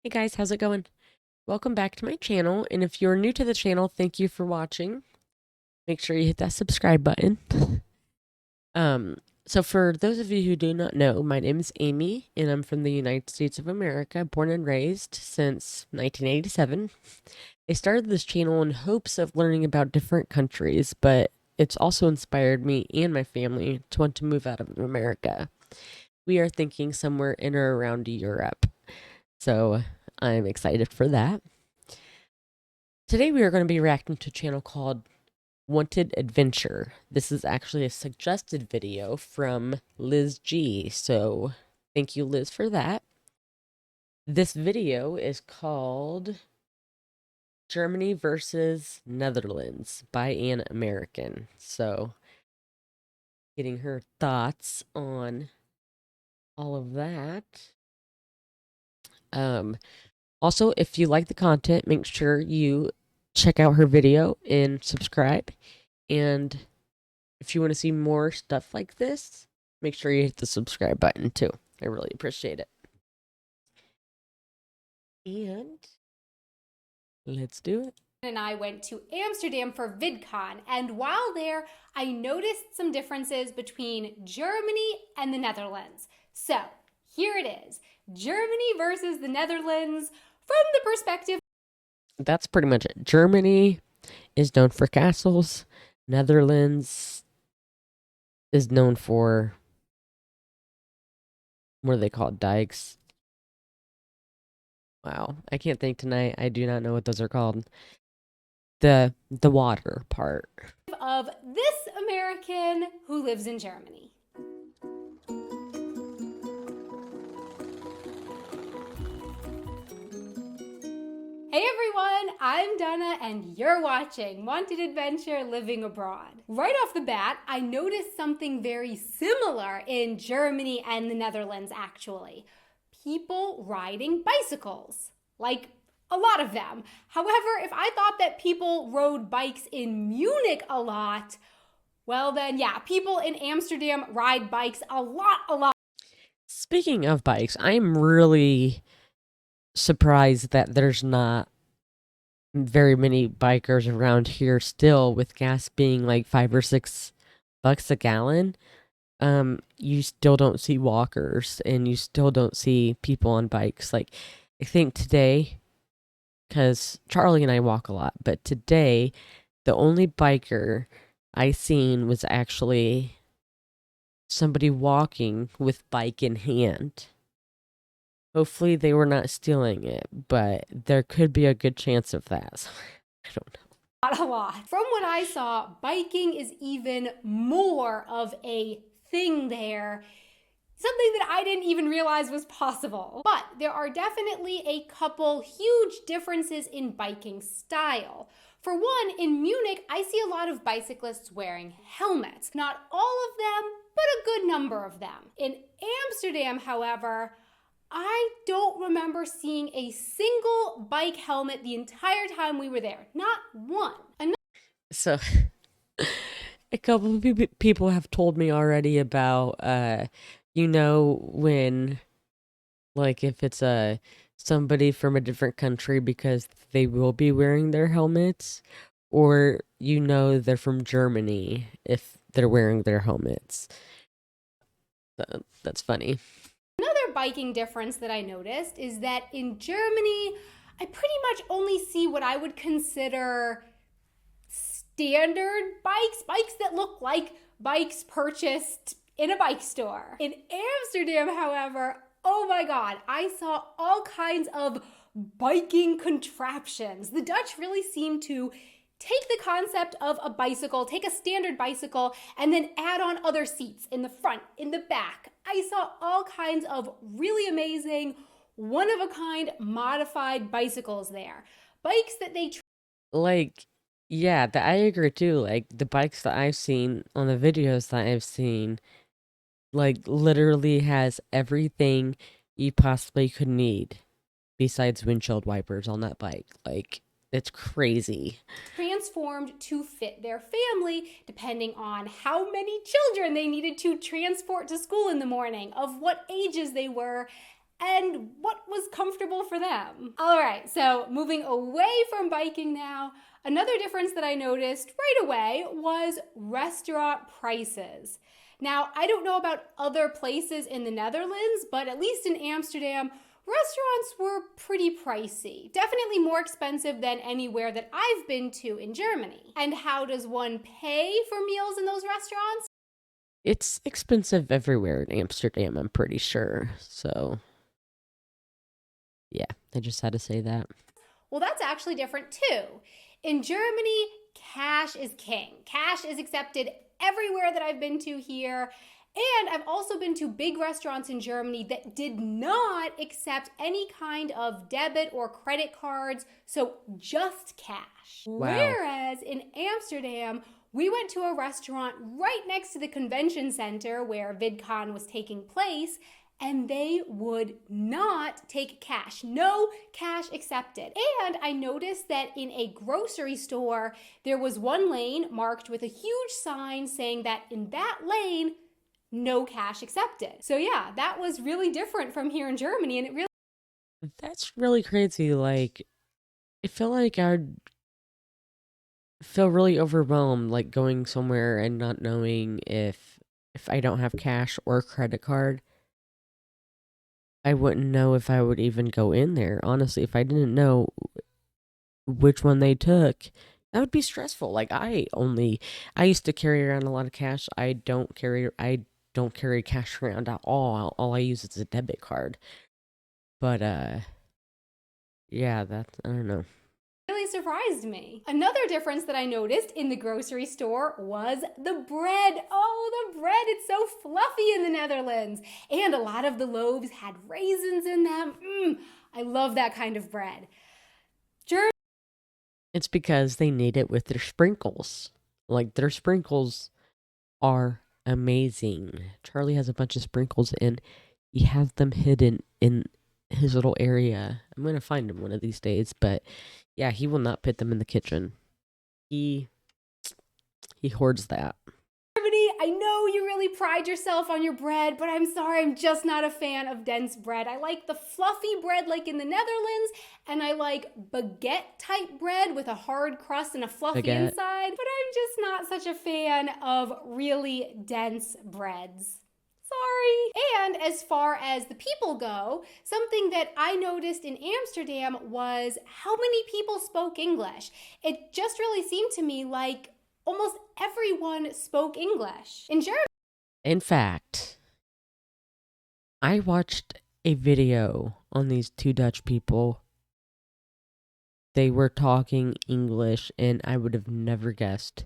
Hey guys, how's it going? Welcome back to my channel, and if you're new to the channel, thank you for watching. Make sure you hit that subscribe button. Um, so for those of you who do not know, my name is Amy, and I'm from the United States of America, born and raised since 1987. I started this channel in hopes of learning about different countries, but it's also inspired me and my family to want to move out of America. We are thinking somewhere in or around Europe, so I'm excited for that. Today we are going to be reacting to a channel called Wanted Adventure. This is actually a suggested video from Liz G, so thank you, Liz, for that. This video is called Germany versus Netherlands by an American. So getting her thoughts on all of that. Also, if you like the content, make sure you check out her video and subscribe. And if you want to see more stuff like this, make sure you hit the subscribe button too. I really appreciate it. And let's do it. And I went to Amsterdam for VidCon, and while there, I noticed some differences between Germany and the Netherlands. So here it is, Germany versus the Netherlands from the perspective. That's pretty much it. Germany is known for castles. Netherlands is known for, what are they called? Dikes. Wow, I can't think tonight. I do not know what those are called. The water part. Of this American who lives in Germany. Hey everyone, I'm Donna and you're watching Wanted Adventure Living Abroad. Right off the bat, I noticed something very similar in Germany and the Netherlands actually. People riding bicycles. Like, a lot of them. However, if I thought that people rode bikes in Munich a lot, well then yeah, people in Amsterdam ride bikes a lot. Speaking of bikes, I'm really surprised that there's not very many bikers around here still, with gas being like $5 or $6 a gallon. You still don't see walkers and you still don't see people on bikes. Like, I think today, because Charlie and I walk a lot, but today the only biker I seen was actually somebody walking with bike in hand. Hopefully they were not stealing it, but there could be a good chance of that. So, I don't know. A lot. From what I saw, biking is even more of a thing there. Something that I didn't even realize was possible. But there are definitely a couple huge differences in biking style. For one, in Munich, I see a lot of bicyclists wearing helmets. Not all of them, but a good number of them. In Amsterdam, however, I don't remember seeing a single bike helmet the entire time we were there. Not one. So, a couple of people have told me already about, when, like, if it's somebody from a different country, because they will be wearing their helmets, or they're from Germany if they're wearing their helmets. That's funny. Another biking difference that I noticed is that in Germany, I pretty much only see what I would consider standard bikes that look like bikes purchased in a bike store. In Amsterdam, however, oh my God, I saw all kinds of biking contraptions. The Dutch really seem to take the concept of a bicycle, take a standard bicycle, and then add on other seats in the front, in the back. I saw all kinds of really amazing, one-of-a-kind modified bicycles there. Bikes that they Like, yeah, I agree too. Like, the bikes that I've seen on the videos that I've seen, like, literally has everything you possibly could need besides windshield wipers on that bike. Like, it's crazy. transformed to fit their family, depending on how many children they needed to transport to school in the morning, of what ages they were, and what was comfortable for them. All right, so moving away from biking now, another difference that I noticed right away was restaurant prices. Now, I don't know about other places in the Netherlands, but at least in Amsterdam, restaurants were pretty pricey. Definitely more expensive than anywhere that I've been to in Germany. And how does one pay for meals in those restaurants? It's expensive everywhere in Amsterdam, I'm pretty sure. So, yeah, I just had to say that. Well, that's actually different too. In Germany, cash is king. Cash is accepted everywhere that I've been to here. And I've also been to big restaurants in Germany that did not accept any kind of debit or credit cards, so just cash. Wow. Whereas in Amsterdam, we went to a restaurant right next to the convention center where VidCon was taking place, and they would not take cash. No cash accepted. And I noticed that in a grocery store, there was one lane marked with a huge sign saying that in that lane, no cash accepted. So yeah, that was really different from here in Germany, and it really That's really crazy. Like, I feel like I'd feel really overwhelmed, like going somewhere and not knowing if I don't have cash or credit card. I wouldn't know if I would even go in there. Honestly, if I didn't know which one they took, that would be stressful. Like I used to carry around a lot of cash. I don't carry cash around at all. All I use is a debit card. But yeah, I don't know. really surprised me. Another difference that I noticed in the grocery store was the bread. Oh, the bread, it's so fluffy in the Netherlands. And a lot of the loaves had raisins in them. I love that kind of bread. It's because they need it with their sprinkles. Like their sprinkles are amazing. Charlie has a bunch of sprinkles and he has them hidden in his little area. I'm gonna find him one of these days, but yeah, he will not put them in the kitchen. He hoards that. Germany, I know you really pride yourself on your bread, but I'm sorry, I'm just not a fan of dense bread. I like the fluffy bread like in the Netherlands, and I like baguette type bread with a hard crust and a fluffy Baguette. inside, but I'm just not such a fan of really dense breads. Sorry. And as far as the people go, something that I noticed in Amsterdam was how many people spoke English. It just really seemed to me like almost everyone spoke English. In fact, I watched a video on these two Dutch people. They were talking English, and I would have never guessed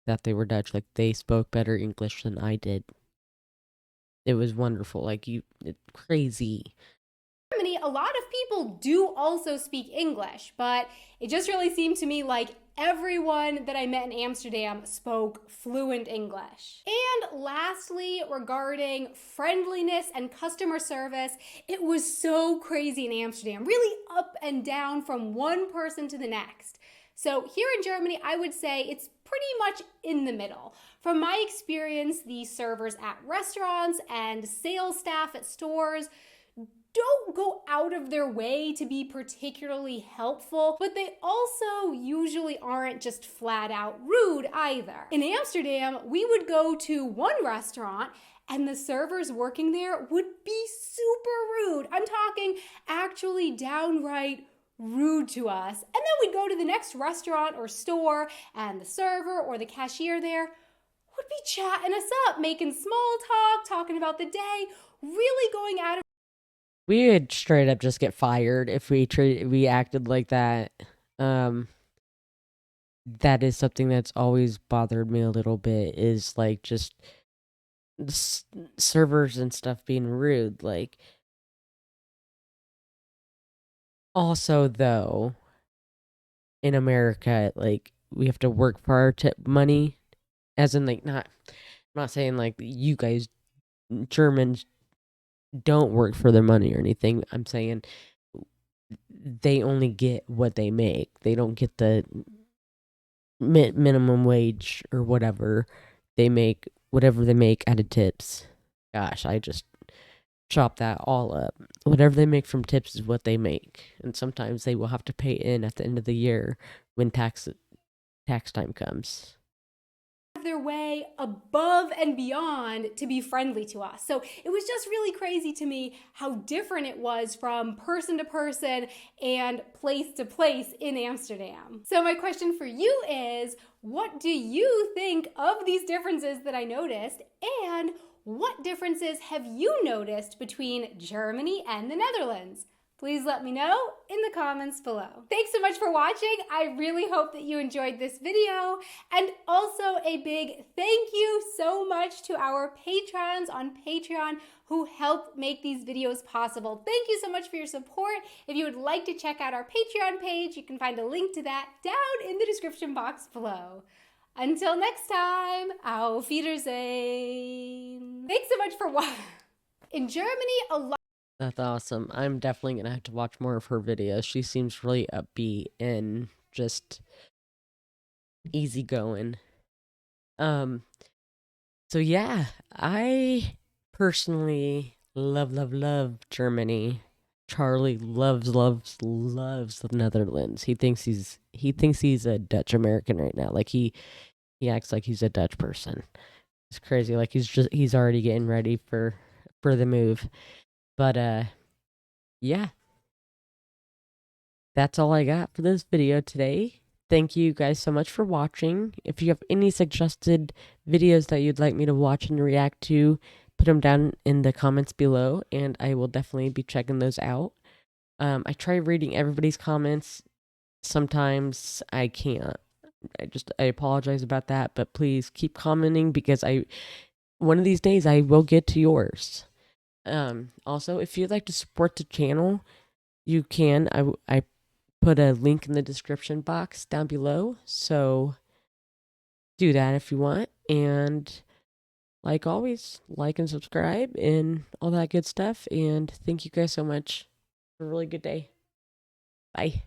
that they were Dutch. Like, they spoke better English than I did. It was wonderful. Like, crazy. Germany, a lot of people do also speak English, but it just really seemed to me like everyone that I met in Amsterdam spoke fluent English. And lastly, regarding friendliness and customer service, it was so crazy in Amsterdam, really up and down from one person to the next. So here in Germany, I would say it's pretty much in the middle. From my experience, the servers at restaurants and sales staff at stores don't go out of their way to be particularly helpful, but they also usually aren't just flat out rude either. In Amsterdam, we would go to one restaurant and the servers working there would be super rude. I'm talking actually downright rude to us. And then we'd go to the next restaurant or store and the server or the cashier there would be chatting us up, making small talk, talking about the day, really going out of We would straight up just get fired if we acted like that. That is something that's always bothered me a little bit, is like just servers and stuff being rude. Like, also though, in America, like, we have to work for our tip money, as in, like, I'm not saying like you guys Germans don't work for their money or anything. I'm saying they only get what they make. They don't get the minimum wage or whatever. They make whatever they make out of tips. Gosh, I just chop that all up. Whatever they make from tips is what they make, and sometimes they will have to pay in at the end of the year when tax time comes. Their way above and beyond to be friendly to us. So it was just really crazy to me how different it was from person to person and place to place in Amsterdam. So my question for you is, what do you think of these differences that I noticed, and what differences have you noticed between Germany and the Netherlands? Please let me know in the comments below. Thanks so much for watching. I really hope that you enjoyed this video. And also a big thank you so much to our patrons on Patreon who help make these videos possible. Thank you so much for your support. If you would like to check out our Patreon page, you can find a link to that down in the description box below. Until next time, auf Wiedersehen. Thanks so much for watching. In Germany, a lot. That's awesome. I'm definitely gonna have to watch more of her videos. She seems really upbeat and just easygoing. So yeah, I personally love Germany. Charlie loves the Netherlands. He thinks he's a Dutch American right now. Like he acts like he's a Dutch person. It's crazy. Like he's already getting ready for the move. But yeah. That's all I got for this video today. Thank you guys so much for watching. If you have any suggested videos that you'd like me to watch and react to, put them down in the comments below, and I will definitely be checking those out. I try reading everybody's comments. Sometimes I can't. I apologize about that, but please keep commenting because one of these days I will get to yours. Also, if you'd like to support the channel, you can. I put a link in the description box down below, so do that if you want. And like always, like and subscribe and all that good stuff. And thank you guys so much. Have a really good day. Bye.